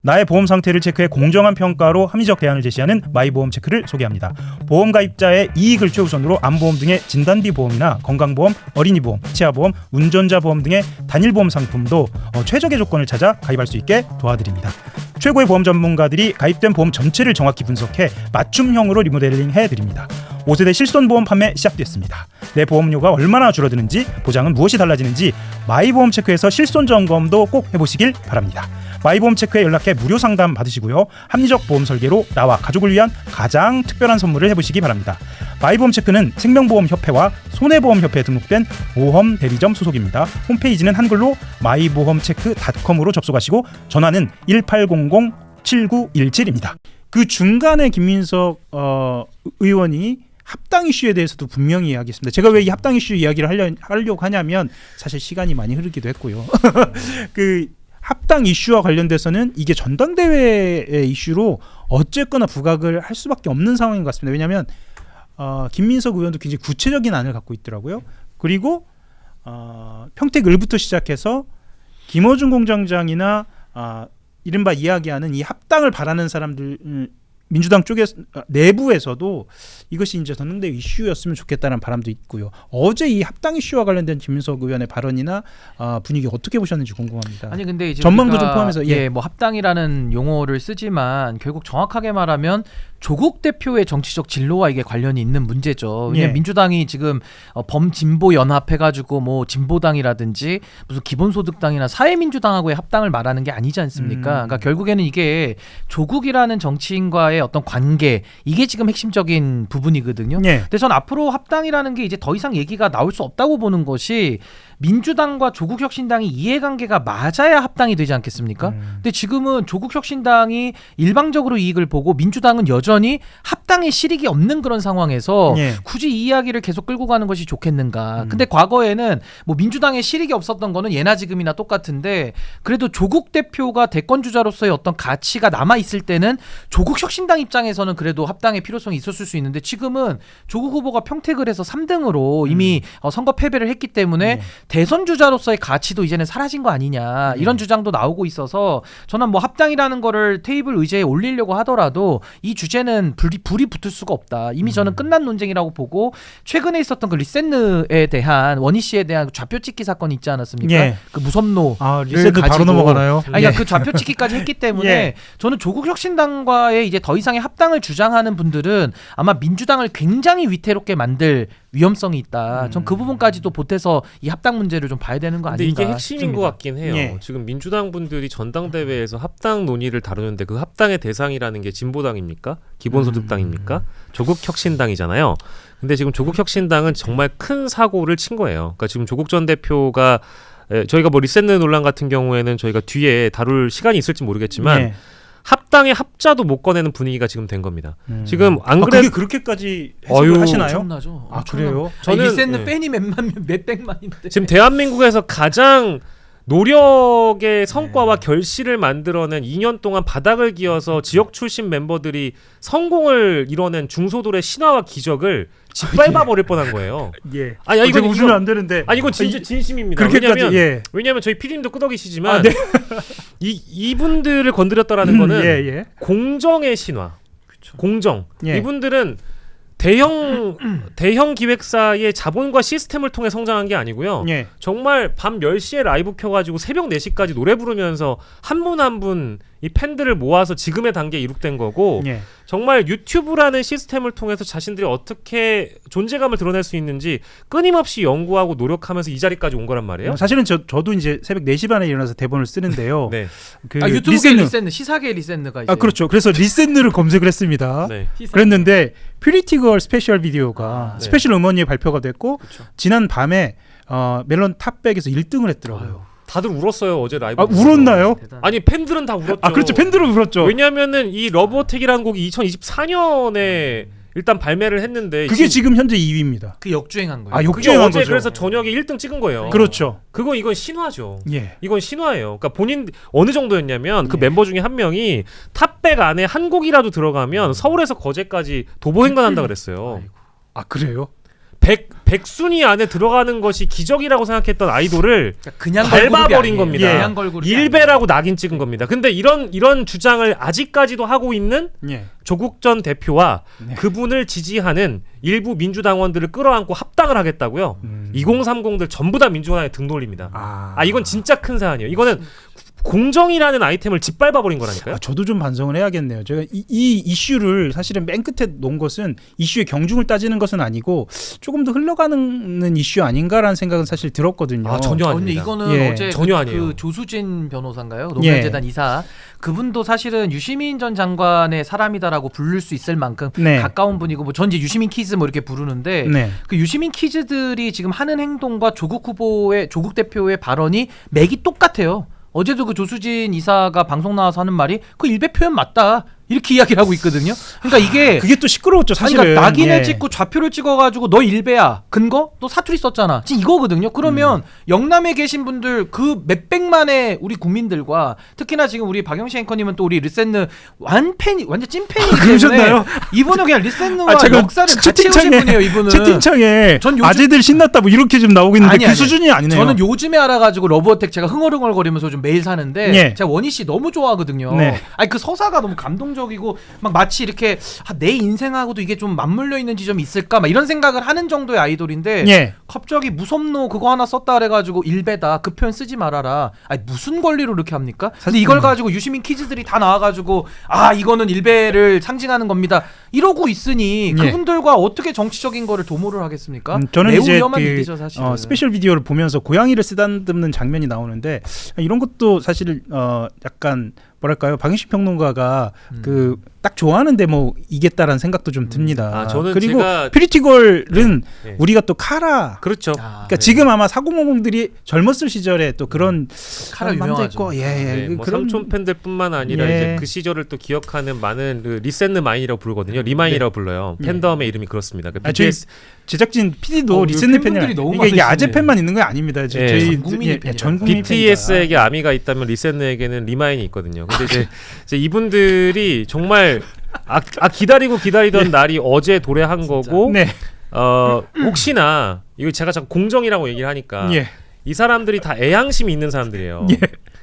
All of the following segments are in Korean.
나의 보험 상태를 체크해 공정한 평가로 합리적 대안을 제시하는 마이보험체크를 소개합니다. 보험 가입자의 이익을 최우선으로 암보험 등의 진단비 보험이나 건강보험, 어린이보험, 치아보험, 운전자 보험 등의 단일보험 상품도 최적의 조건을 찾아 가입할 수 있게 도와드립니다. 최고의 보험 전문가들이 가입된 보험 전체를 정확히 분석해 맞춤형으로 리모델링 해드립니다. 5세대 실손보험 판매 시작됐습니다. 내 보험료가 얼마나 줄어드는지, 보장은 무엇이 달라지는지 마이보험체크에서 실손점검도 꼭 해보시길 바랍니다. 마이보험체크에 연락해 무료 상담 받으시고요. 합리적 보험 설계로 나와 가족을 위한 가장 특별한 선물을 해보시기 바랍니다. 마이보험체크는 생명보험협회와 손해보험협회에 등록된 보험 대리점 소속입니다. 홈페이지는 한글로 마이보험체크.com으로 접속하시고 전화는 1800-7917입니다. 그 중간에 김민석 의원이 합당 이슈에 대해서도 분명히 이야기했습니다. 제가 왜 이 합당 이슈 이야기를 하려고 하냐면 사실 시간이 많이 흐르기도 했고요. 그 합당 이슈와 관련돼서는 이게 전당대회의 이슈로 어쨌거나 부각을 할 수밖에 없는 상황인 것 같습니다. 왜냐하면 김민석 의원도 굉장히 구체적인 안을 갖고 있더라고요. 그리고 평택을부터 시작해서 김어준 공장장이나 이른바 이야기하는 이 합당을 바라는 사람들 민주당 쪽에 내부에서도 이것이 이제 전당대회 이슈였으면 좋겠다는 바람도 있고요. 어제 이 합당 이슈와 관련된 김민석 의원의 발언이나 분위기 어떻게 보셨는지 궁금합니다. 아니 근데 이제 전망도 좀 포함해서 뭐 합당이라는 용어를 쓰지만 결국 정확하게 말하면 조국 대표의 정치적 진로와 이게 관련이 있는 문제죠. 왜냐면 민주당이 지금 범진보 연합해가지고 뭐 진보당이라든지 무슨 기본소득당이나 사회민주당하고의 합당을 말하는 게 아니지 않습니까? 그러니까 결국에는 이게 조국이라는 정치인과의 어떤 관계, 이게 지금 핵심적인 부분이거든요. 근데 전 앞으로 합당이라는 게 이제 더 이상 얘기가 나올 수 없다고 보는 것이 민주당과 조국혁신당이 이해관계가 맞아야 합당이 되지 않겠습니까? 근데 지금은 조국혁신당이 일방적으로 이익을 보고 민주당은 여전히 합당의 실익이 없는 그런 상황에서 굳이 이 이야기를 계속 끌고 가는 것이 좋겠는가? 근데 과거에는 뭐 민주당의 실익이 없었던 거는 예나 지금이나 똑같은데 그래도 조국 대표가 대권 주자로서의 어떤 가치가 남아 있을 때는 조국혁신당 입장에서는 그래도 합당의 필요성이 있었을 수 있는데 지금은 조국 후보가 평택을 해서 3등으로 이미 선거 패배를 했기 때문에 대선 주자로서의 가치도 이제는 사라진 거 아니냐 이런 주장도 나오고 있어서 저는 뭐 합당이라는 거를 테이블 의제에 올리려고 하더라도 이 주제는 불이 붙을 수가 없다. 이미 저는 끝난 논쟁이라고 보고 최근에 있었던 그 리센느에 대한 원희 씨에 대한 좌표 찍기 사건 있지 않았습니까? 그 무섭노 리센느 바로 넘어가나요? 아니 그러니까 그 좌표 찍기까지 했기 때문에 저는 조국 혁신당과의 이제 더 이상의 합당을 주장하는 분들은 아마 민주당을 굉장히 위태롭게 만들 위험성이 있다. 전 그 부분까지도 보태서 이 합당 문제를 좀 봐야 되는 거 아닌가 근데 이게 핵심인 싶습니다. 것 같긴 해요. 지금 민주당 분들이 전당대회에서 합당 논의를 다루는데 그 합당의 대상이라는 게 진보당입니까? 기본소득당입니까? 조국혁신당이잖아요. 근데 지금 조국혁신당은 정말 큰 사고를 친 거예요. 그러니까 지금 조국 전 대표가 저희가 뭐 리센느 논란 같은 경우에는 저희가 뒤에 다룰 시간이 있을지 모르겠지만 합당의 합자도 못 꺼내는 분위기가 지금 된 겁니다. 지금 안 그래 그게 그렇게까지 해석을 하시나요? 엄청나죠. 그래요? 저는 리센느 팬이 몇백만인데 지금 대한민국에서 가장 노력의 성과와 결실을 만들어낸 2년 동안 바닥을 기어서 지역 출신 멤버들이 성공을 이뤄낸 중소돌의 신화와 기적을 짓밟아 버릴 뻔한 거예요. 아니 이거 웃으면 안 되는데. 아니 이건 진짜 진심입니다. 왜냐면 저희 PD님도 끄덕이시지만 이분들을 건드렸다라는 거는 공정의 신화. 그쵸. 공정. 이분들은 대형 기획사의 자본과 시스템을 통해 성장한 게 아니고요. 정말 밤 10시에 라이브 켜가지고 새벽 4시까지 노래 부르면서 한 분 한 분 이 팬들을 모아서 지금의 단계에 이룩된 거고 정말 유튜브라는 시스템을 통해서 자신들이 어떻게 존재감을 드러낼 수 있는지 끊임없이 연구하고 노력하면서 이 자리까지 온 거란 말이에요. 사실은 저도 이제 새벽 4시 반에 일어나서 대본을 쓰는데요. 그 유튜브계 리센느, 시사계 리센느가 이제. 그렇죠. 그래서 리센느를 검색을 했습니다. 그랬는데 퓨리티걸 스페셜 비디오가 스페셜 음원이 발표가 됐고 지난 밤에 멜론 탑백에서 1등을 했더라고요. 다들 울었어요 어제 라이브. 울었나요? 아니 팬들은 다 울었죠. 그렇죠. 팬들은 울었죠. 왜냐하면은 이 러브어택이라는 곡이 2024년에 일단 발매를 했는데 그게 지금 현재 2위입니다. 그 역주행한 거예요. 역주행한 어제 거죠. 그래서 저녁에 1등 찍은 거예요. 그렇죠. 이건 신화죠. 이건 신화예요. 그러니까 본인 어느 정도였냐면 그 멤버 중에 한 명이 탑백 안에 한 곡이라도 들어가면 서울에서 거제까지 도보 횡단한다 그랬어요. 그래요? 백순위 안에 들어가는 것이 기적이라고 생각했던 아이돌을 그냥 밟아버린 겁니다. 그냥 걸그룹이 일베라고 낙인 찍은 겁니다. 근데 이런 주장을 아직까지도 하고 있는 예. 조국 전 대표와 네. 그분을 지지하는 일부 민주당원들을 끌어안고 합당을 하겠다고요. 2030들 전부 다 민주당에 등 돌립니다. 아 이건 진짜 큰 사안이에요. 이거는 공정이라는 아이템을 짓밟아버린 거라니까요. 저도 좀 반성을 해야겠네요. 제가 이 이슈를 사실은 맨 끝에 놓은 것은 이슈의 경중을 따지는 것은 아니고 조금 더 흘러가는 이슈 아닌가라는 생각은 사실 들었거든요. 아, 전혀 근데 아닙니다. 이거는 예, 어제 전혀 아니에요. 그 조수진 변호사인가요? 노무현재단 이사 그분도 사실은 유시민 전 장관의 사람이다라고 부를 수 있을 만큼 네. 가까운 분이고 뭐 전 이제 유시민 키즈 뭐 이렇게 부르는데 네. 그 유시민 키즈들이 지금 하는 행동과 조국 대표의 발언이 맥이 똑같아요. 어제도 그 조수진 이사가 방송 나와서 하는 말이 그 일베 표현 맞다 이렇게 이야기를 하고 있거든요. 그러니까 이게 그게 또 시끄러웠죠, 사실은. 그러니까 낙인을 예. 찍고 좌표를 찍어가지고 너 일베야 근거? 너 사투리 썼잖아. 지금 이거거든요. 그러면 영남에 계신 분들 그 몇백만의 우리 국민들과 특히나 지금 우리 박영시 앵커님은 또 우리 리센느 완전 찐팬이기 때문에 그러셨나요? 이분은 그냥 리센느와 잠깐 역사를 같이 해오신 분이에요. 이분은 채팅창에 전 요즘- 아재들 신났다 뭐 이렇게 좀 나오고 있는데 아니, 그 아니. 수준이 아니네요. 저는 요즘에 알아가지고 러브어택 제가 흥얼흥얼거리면서 좀 매일 사는데 예. 제가 원희 씨 너무 좋아하거든요. 네. 아니 그 서사가 너무 감동적이고 막 마치 이렇게 내 인생하고도 이게 좀 맞물려 있는 지점이 있을까 막 이런 생각을 하는 정도의 아이돌인데 예. 갑자기 무섭노 그거 하나 썼다 그래가지고 일베다 그 표현 쓰지 말아라. 아니 무슨 권리로 이렇게 합니까? 근데 이걸 가지고 유시민 키즈들이 다 나와가지고 아 이거는 일베를 상징하는 겁니다. 이러고 있으니 예. 그분들과 어떻게 정치적인 거를 도모를 하겠습니까? 저는 매우 이제 위험한 그, 일이죠 사실은. 스페셜 비디오를 보면서 고양이를 쓰다듬는 장면이 나오는데 이런 것도 사실 약간 뭐랄까요, 박인식 평론가가 그 딱 좋아하는데 뭐 이겠다라는 생각도 좀 듭니다. 아, 저는 그리고 제가- 프리티걸은 네. 우리가 또 카라 그렇죠. 아, 그러니까 지금 아마 4050들이 젊었을 시절에 또 그런 카라 맘도 유명하죠. 있고 네, 뭐 그런 삼촌 팬들뿐만 아니라 예. 이제 그 시절을 또 기억하는 많은 그 리센느 마인이라고 부르거든요. 리마인이라고 불러요. 예. 팬덤의 이름이 그렇습니다. 그 저희 BTS 제작진 PD도 리센느 팬이 팬분들이 너무 이게 많으시네. 아재 팬만 있는 거 아닙니다. 예. 저희 전 국민이 팬이라. 전 국민이 BTS에게 아미가 있다면 리센느에게는 리마인이 있거든요. 근데 이제 이분들이 정말 기다리던 날이 어제 도래한 거고 네. 혹시나 이거 제가 자꾸 공정이라고 얘기를 하니까 예. 이 사람들이 다 애양심이 있는 사람들이에요. 예.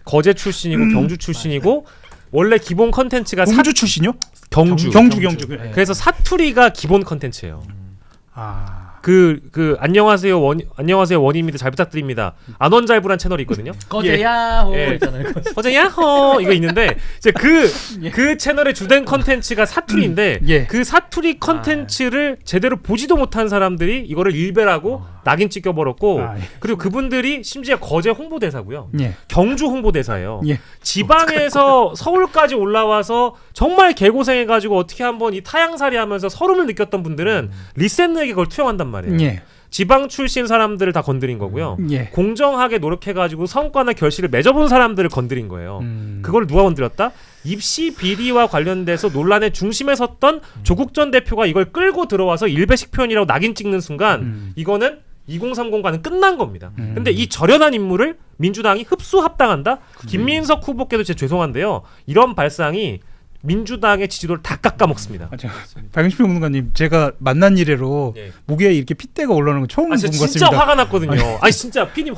거제 출신이고 경주 출신이고 원래 기본 컨텐츠가 공주 출신요? 경주. 경주. 네. 그래서 사투리가 기본 컨텐츠예요. 아. 안녕하세요 원희입니다. 잘 부탁드립니다. 안원잘부란 채널이 있거든요. 거제야호 예. 있잖아요. 어제 야호 이거 있는데 이제 그 채널의 주된 컨텐츠가 사투리인데 예. 그 사투리 컨텐츠를 제대로 보지도 못한 사람들이 이거를 일베라고 낙인 찍혀버렸고 아, 예. 그리고 그분들이 심지어 거제 홍보대사고요. 예. 경주 홍보대사예요. 예. 지방에서 서울까지 올라와서 정말 개고생해가지고 어떻게 한번 이 타향살이 하면서 서름을 느꼈던 분들은 리센느에게 그걸 투영한단 말이에요. 예. 지방 출신 사람들을 다 건드린 거고요. 예. 공정하게 노력해가지고 성과나 결실을 맺어본 사람들을 건드린 거예요. 그걸 누가 건드렸다? 입시 비리와 관련돼서 논란의 중심에 섰던 조국 전 대표가 이걸 끌고 들어와서 일배식 표현이라고 낙인 찍는 순간 이거는 2030과는 끝난 겁니다. 근데 이 절연한 인물을 민주당이 흡수 합당한다? 김민석 후보께도 제 죄송한데요. 이런 발상이 민주당의 지지도를 다 깎아먹습니다. 박영식 평론가님, 제가 만난 이래로 예. 목에 이렇게 핏대가 올라오는 거 처음 본 것 진짜 같습니다. 화가 났거든요. 아니 진짜 피님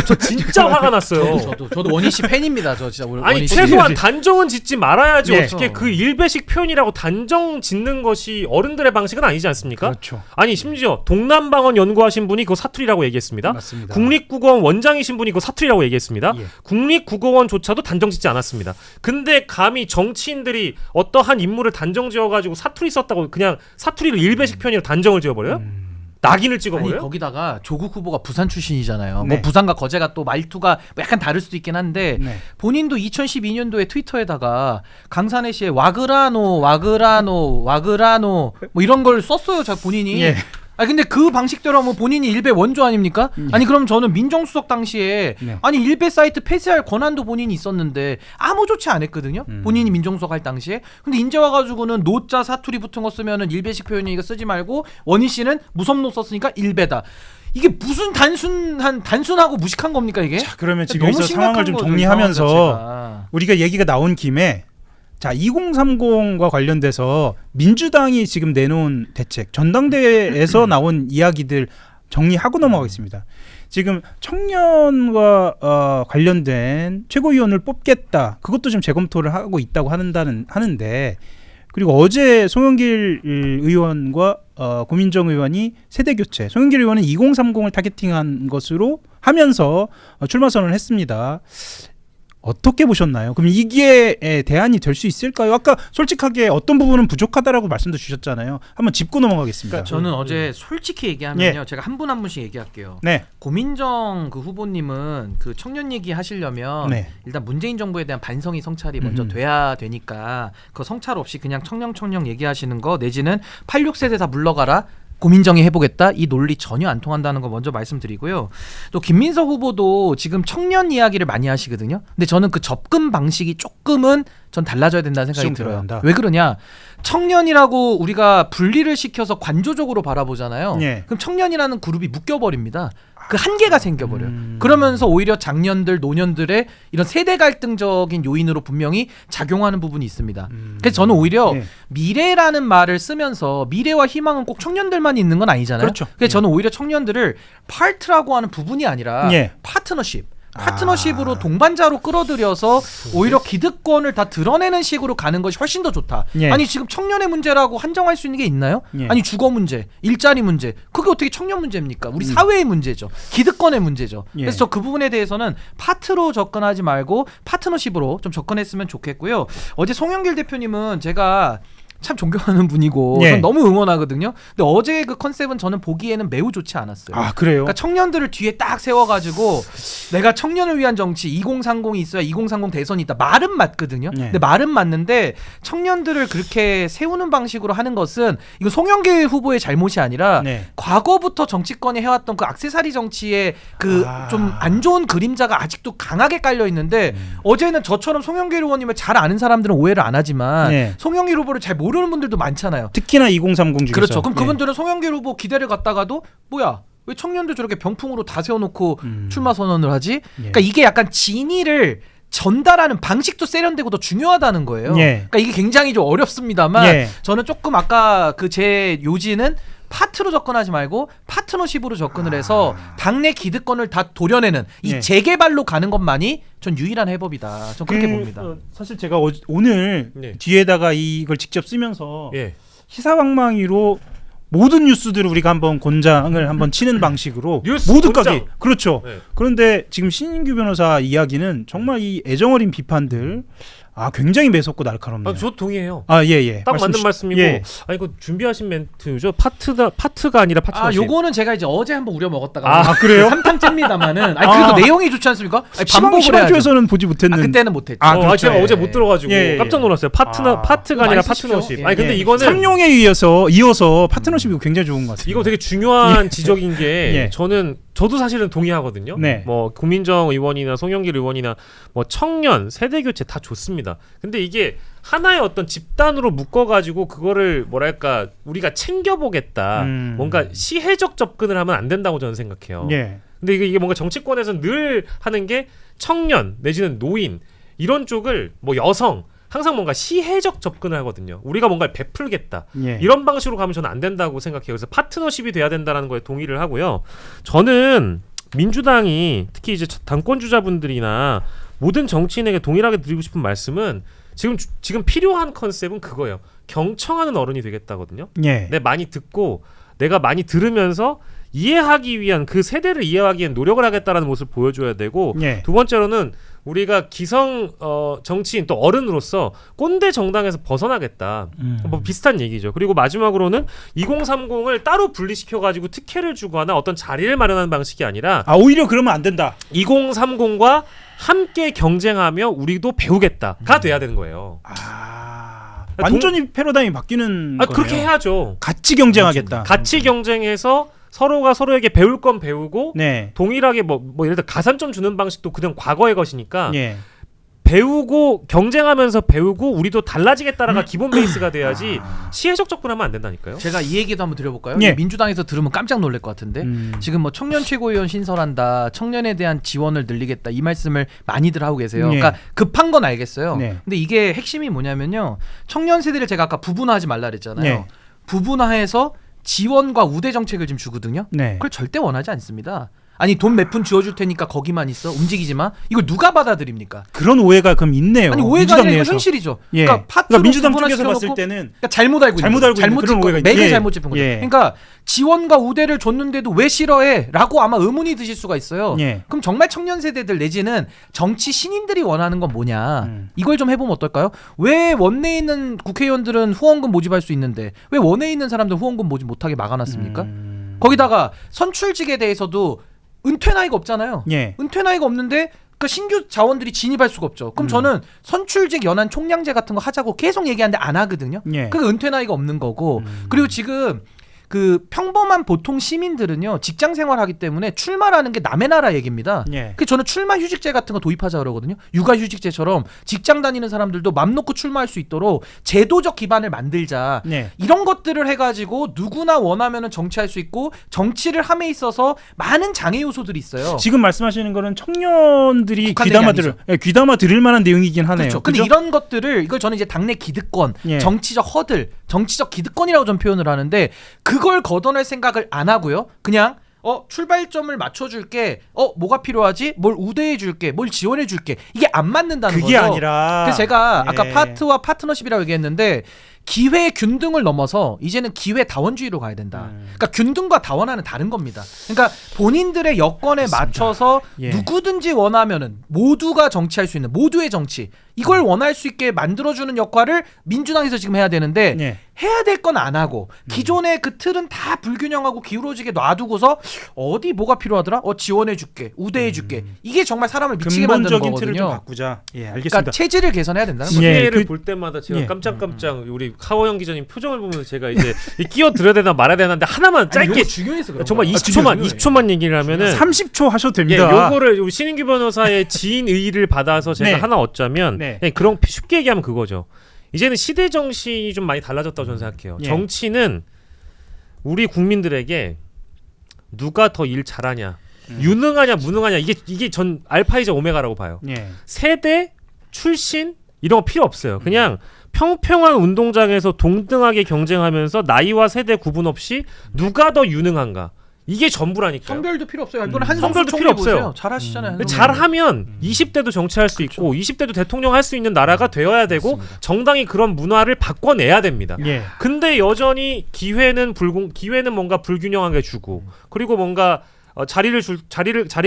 저 진짜 화가 났어요. 저도 원희 씨 팬입니다. 저 진짜 아니 원희 씨. 최소한 단정은 짓지 말아야지. 예. 어떻게 그 일배식 표현이라고 단정 짓는 것이 어른들의 방식은 아니지 않습니까? 그렇죠. 아니 심지어 동남방언 연구하신 분이 그거 사투리라고 얘기했습니다. 맞습니다. 국립국어원 원장이신 분이 그거 사투리라고 얘기했습니다. 예. 국립국어원조차도 단정 짓지 않았습니다. 근데 감히 정치인들이 어떠한 인물을 단정 지어가지고 사투리 썼다고 그냥 사투리를 일배식 표현으로 단정을 지어버려요? 낙인을 아니 찍어버려요? 거기다가 조국 후보가 부산 출신이잖아요. 네. 뭐 부산과 거제가 또 말투가 뭐 약간 다를 수도 있긴 한데 네. 본인도 2012년도에 트위터에다가 강산의 시에 와그라노 뭐 이런 걸 썼어요. 자 본인이. 예. 아 근데 그 방식대로 하면 본인이 일베 원조 아닙니까? 아니 그럼 저는 민정수석 당시에 네. 아니 일베 사이트 폐쇄할 권한도 본인이 있었는데 아무 조치 안 했거든요. 본인이 민정수석 할 당시에. 근데 인제 와가지고는 노자 사투리 붙은 거 쓰면은 일베식 표현이니까 쓰지 말고 원희 씨는 무섭노 썼으니까 일베다. 이게 무슨 단순하고 무식한 겁니까 이게? 자, 그러면 지금 너무 여기서 상황을 심각한 좀 거죠, 이 정리하면서 상황 자체가. 우리가 얘기가 나온 김에 자, 2030과 관련돼서 민주당이 지금 내놓은 대책, 전당대회에서 나온 이야기들 정리하고 넘어가겠습니다. 지금 청년과 관련된 최고위원을 뽑겠다. 그것도 좀 재검토를 하고 있다고 하는데, 그리고 어제 송영길 의원과 고민정 의원이 세대 교체, 송영길 의원은 2030을 타겟팅한 것으로 하면서 출마 선언을 했습니다. 어떻게 보셨나요? 그럼 이게 대안이 될 수 있을까요? 아까 솔직하게 어떤 부분은 부족하다라고 말씀도 주셨잖아요. 한번 짚고 넘어가겠습니다. 그러니까 저는 어제 솔직히 얘기하면요, 제가 한 분 한 분씩 얘기할게요. 네. 고민정 그 후보님은 그 청년 얘기 하시려면 네. 일단 문재인 정부에 대한 반성이 성찰이 먼저 돼야 되니까 그 성찰 없이 그냥 청년 얘기하시는 거 내지는 86세대 다 물러가라. 고민정이 해보겠다 이 논리 전혀 안 통한다는 거 먼저 말씀드리고요. 또 김민석 후보도 지금 청년 이야기를 많이 하시거든요. 근데 저는 그 접근 방식이 조금은 전 달라져야 된다는 생각이 들어요. 한다. 왜 그러냐? 청년이라고 우리가 분리를 시켜서 관조적으로 바라보잖아요. 예. 그럼 청년이라는 그룹이 묶여버립니다. 그 한계가 생겨버려요. 그러면서 오히려 장년들, 노년들의 이런 세대 갈등적인 요인으로 분명히 작용하는 부분이 있습니다. 그래서 저는 오히려 예. 미래라는 말을 쓰면서 미래와 희망은 꼭 청년들만 있는 건 아니잖아요. 그렇죠. 그래서 저는 오히려 청년들을 파트라고 하는 부분이 아니라 예. 파트너십으로 동반자로 끌어들여서 오히려 기득권을 다 드러내는 식으로 가는 것이 훨씬 더 좋다. 예. 아니 지금 청년의 문제라고 한정할 수 있는 게 있나요? 예. 아니 주거 문제, 일자리 문제, 그게 어떻게 청년 문제입니까? 우리 사회의 문제죠. 기득권의 문제죠. 예. 그래서 저 그 부분에 대해서는 파트로 접근하지 말고 파트너십으로 좀 접근했으면 좋겠고요. 어제 송영길 대표님은 제가 참 존경하는 분이고 예. 전 너무 응원하거든요. 근데 어제 그 컨셉은 저는 보기에는 매우 좋지 않았어요. 아, 그래요? 그러니까 청년들을 뒤에 딱 세워가지고 내가 청년을 위한 정치 2030이 있어야 2030 대선이 있다. 말은 맞거든요. 예. 근데 말은 맞는데 청년들을 그렇게 세우는 방식으로 하는 것은 이거 송영길 후보의 잘못이 아니라 네. 과거부터 정치권이 해왔던 그 악세사리 정치의 그 좀 안 좋은 그림자가 아직도 강하게 깔려 있는데 어제는 저처럼 송영길 의원님을 잘 아는 사람들은 오해를 안 하지만 네. 송영길 후보를 잘 모르는 분들도 많잖아요. 특히나 2030 중에서. 그렇죠. 그럼 예. 그분들은 송영길 후보 기대를 갖다가도 뭐야? 왜 청년들 저렇게 병풍으로 다 세워놓고 출마 선언을 하지? 그러니까 이게 약간 진의를 전달하는 방식도 세련되고 더 중요하다는 거예요. 예. 그러니까 이게 굉장히 좀 어렵습니다만 예. 저는 조금 아까 그 제 요지는 파트로 접근하지 말고 파트너십으로 접근을 해서 당내 기득권을 다 도려내는 이 예. 재개발로 가는 것만이 전 유일한 해법이다. 전 그렇게 봅니다. 사실 제가 오늘 네. 뒤에다가 이걸 직접 쓰면서 예. 시사방망이로 모든 뉴스들을 우리가 한번 곤장을 한번 치는 방식으로 뉴스 모두까지 곤장. 그렇죠. 네. 그런데 지금 신인규 변호사 이야기는 정말 이 애정어린 비판들 굉장히 매섭고 날카롭네요. 저 동의해요. 예. 딱 맞는 말씀이고, 예. 이거 준비하신 멘트죠. 파트가 아니라 파트너십. 요거는 제가 이제 어제 한번 우려 먹었다가 그래요? 3탄째입니다만은 그래도 내용이 좋지 않습니까? 아니, 반복을 해야죠. 시방주에서는 보지 못했는. 그때는 못했죠. 그렇죠. 제가 예. 어제 못 들어가지고 예. 깜짝 놀랐어요. 파트가 아니라 많이 쓰시죠? 파트너십. 예. 아니 근데 예. 이거는 삼룡에 이어서 파트너십이 굉장히 좋은 것 같습니다. 이거 되게 중요한 지적인 게 예. 저도 사실은 동의하거든요. 네. 뭐 고민정 의원이나 송영길 의원이나 뭐 청년 세대 교체 다 좋습니다. 근데 이게 하나의 어떤 집단으로 묶어가지고 그거를 뭐랄까 우리가 챙겨보겠다. 뭔가 시혜적 접근을 하면 안 된다고 저는 생각해요. 예. 근데 이게 뭔가 정치권에서 늘 하는 게 청년 내지는 노인 이런 쪽을 뭐 여성 항상 뭔가 시혜적 접근을 하거든요. 우리가 뭔가를 베풀겠다. 예. 이런 방식으로 가면 저는 안 된다고 생각해요. 그래서 파트너십이 돼야 된다는 거에 동의를 하고요. 저는 민주당이 특히 이제 당권 주자분들이나 모든 정치인에게 동일하게 드리고 싶은 말씀은 지금 필요한 컨셉은 그거예요. 경청하는 어른이 되겠다거든요. 예. 내가 많이 듣고 내가 많이 들으면서 이해하기 위한 그 세대를 이해하기 위한 노력을 하겠다라는 모습을 보여줘야 되고 예. 두 번째로는 우리가 기성 정치인 또 어른으로서 꼰대 정당에서 벗어나겠다. 뭐 비슷한 얘기죠. 그리고 마지막으로는 2030을 따로 분리시켜가지고 특혜를 주거나 어떤 자리를 마련하는 방식이 아니라 오히려 그러면 안 된다. 2030과 함께 경쟁하며 우리도 배우겠다가 돼야 되는 거예요. 완전히 패러다임이 바뀌는 거네요. 그렇게 해야죠. 같이 경쟁하겠다. 같이 경쟁해서 서로가 서로에게 배울 건 배우고 네. 동일하게 뭐 예를 들어 가산점 주는 방식도 그냥 과거의 것이니까 예. 배우고 경쟁하면서 배우고 우리도 달라지겠다라가 기본 베이스가 돼야지 시혜적 접근하면 안 된다니까요. 제가 이 얘기도 한번 드려볼까요? 예. 민주당에서 들으면 깜짝 놀랄 것 같은데 지금 뭐 청년 최고위원 신설한다, 청년에 대한 지원을 늘리겠다 이 말씀을 많이들 하고 계세요. 예. 그러니까 급한 건 알겠어요. 네. 근데 이게 핵심이 뭐냐면요, 청년 세대를 제가 아까 부분화하지 말라 그랬잖아요. 네. 부분화해서 지원과 우대 정책을 지금 주거든요. 네. 그걸 절대 원하지 않습니다. 아니 돈 몇 푼 쥐어줄 테니까 거기만 있어, 움직이지 마. 이걸 누가 받아들입니까? 그런 오해가 그럼 있네요. 아니 오해가 민주당 아니라 이거 내에서. 현실이죠. 예. 그러니까 파트로 그러니까 민주당 쪽에서 구분화시켜놓고 봤을 때는 그러니까 잘못 알고 잘못 알고 있는 그런 짚고 오해가 맥을 예. 잘못 짚은 거죠. 예. 그러니까 지원과 우대를 줬는데도 왜 싫어해?라고 아마 의문이 드실 수가 있어요. 예. 그럼 정말 청년 세대들 내지는 정치 신인들이 원하는 건 뭐냐? 이걸 좀 해보면 어떨까요? 왜 원내에 있는 국회의원들은 후원금 모집할 수 있는데 왜 원내에 있는 사람들 후원금 모집 못하게 막아놨습니까? 거기다가 선출직에 대해서도 은퇴 나이가 없잖아요. 예. 은퇴 나이가 없는데 그러니까 신규 자원들이 진입할 수가 없죠. 그럼 저는 선출직 연한 총량제 같은 거 하자고 계속 얘기하는데 안 하거든요. 예. 그게 은퇴 나이가 없는 거고. 그리고 지금 그 평범한 보통 시민들은요, 직장 생활하기 때문에 출마라는 게 남의 나라 얘기입니다. 예. 그 저는 출마 휴직제 같은 거 도입하자 그러거든요. 육아 휴직제처럼 직장 다니는 사람들도 맘 놓고 출마할 수 있도록 제도적 기반을 만들자. 네. 이런 것들을 해가지고 누구나 원하면은 정치할 수 있고, 정치를 함에 있어서 많은 장애 요소들이 있어요. 지금 말씀하시는 거는 청년들이 국한된 귀담아 게 들을 귀담아 들을 만한 내용이긴 하네요. 그렇죠. 근데 그죠? 이런 것들을, 이걸 저는 이제 당내 기득권, 예. 정치적 허들, 정치적 기득권이라고 좀 표현을 하는데, 그걸 걷어낼 생각을 안 하고요. 그냥 출발점을 맞춰줄게. 뭐가 필요하지? 뭘 우대해줄게. 뭘 지원해줄게. 이게 안 맞는다는 그게 거죠. 아니라 그래서 제가 예. 아까 파트와 파트너십이라고 얘기했는데, 기회 균등을 넘어서 이제는 기회 다원주의로 가야 된다. 그러니까 균등과 다원화는 다른 겁니다. 그러니까 본인들의 여건에 맞습니다. 맞춰서 예. 누구든지 원하면은 모두가 정치할 수 있는 모두의 정치, 이걸 원할 수 있게 만들어주는 역할을 민주당에서 지금 해야 되는데, 예. 해야 될 건 안 하고 기존의 그 틀은 다 불균형하고 기울어지게 놔두고서 어디 뭐가 필요하더라? 지원해줄게, 우대해줄게. 이게 정말 사람을 미치게 만드는 근본적인 틀을 좀 거거든요. 바꾸자. 예, 알겠습니다. 그러니까 체질을 개선해야 된다는 거죠. 예. 피해를 그- 볼 때마다 제가 예. 깜짝깜짝 우리 카오영 기자님 표정을 보면서 제가 이제 끼어들어야 되나 말아야 되는데 하나만 짧게 중요해서 그런 정말 거야. 20초만 얘기를 하면은 30초 하셔도 예, 됩니다. 요거를 우리 신인규 변호사의 지인 의의를 받아서 제가 네. 하나 얻자면 네. 예, 그런 쉽게 얘기하면 그거죠. 이제는 시대 정신이 좀 많이 달라졌다고 저는 생각해요. 예. 정치는 우리 국민들에게 누가 더 일 잘하냐, 유능하냐 무능하냐, 이게 전 알파이자 오메가라고 봐요. 예. 세대, 출신 이런 거 필요 없어요. 그냥 평평한 운동장에서 동등하게 경쟁하면서 나이와 세대 구분 없이 누가 더 유능한가, 이게 전부라니까요. 성별도 필요 없어요. 이번에 한성수 성별도 총리 필요 없어요. 보세요. 잘하시잖아요. 근데 한성수. 잘하면 20대도 정치할 수 있고 20대도 대통령 할 수 있는 나라가 되어야 되고, 맞습니다. 정당이 그런 문화를 바꿔내야 됩니다. 예. 근데 여전히 기회는 뭔가 불균형하게 주고, 그리고 뭔가 자리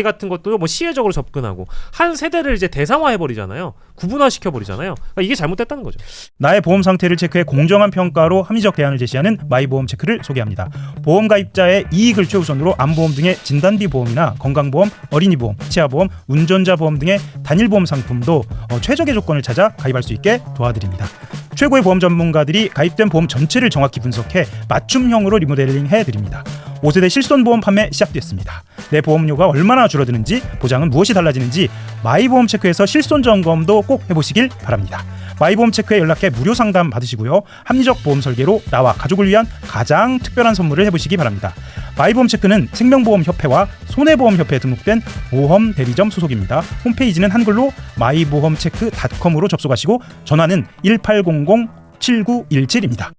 같은 것도 뭐 시혜적으로 접근하고, 한 세대를 이제 대상화해 버리잖아요. 구분화시켜 버리잖아요. 그러니까 이게 잘못됐다는 거죠. 나의 보험 상태를 체크해 공정한 평가로 합리적 대안을 제시하는 마이보험 체크를 소개합니다. 보험 가입자의 이익을 최우선으로 암보험 등의 진단비 보험이나 건강보험, 어린이보험, 치아보험, 운전자 보험 등의 단일보험 상품도 최적의 조건을 찾아 가입할 수 있게 도와드립니다. 최고의 보험 전문가들이 가입된 보험 전체를 정확히 분석해 맞춤형으로 리모델링 해드립니다. 5세대 실손보험 판매 시작됐습니다. 내 보험료가 얼마나 줄어드는지, 보장은 무엇이 달라지는지 마이보험 체크에서 실손 점검도 꼭 해보시길 바랍니다. 마이보험 체크에 연락해 무료 상담 받으시고요. 합리적 보험 설계로 나와 가족을 위한 가장 특별한 선물을 해보시기 바랍니다. 마이보험 체크는 생명보험협회와 손해보험협회에 등록된 보험 대리점 소속입니다. 홈페이지는 한글로 마이보험체크.com으로 접속하시고 전화는 1800-7917입니다.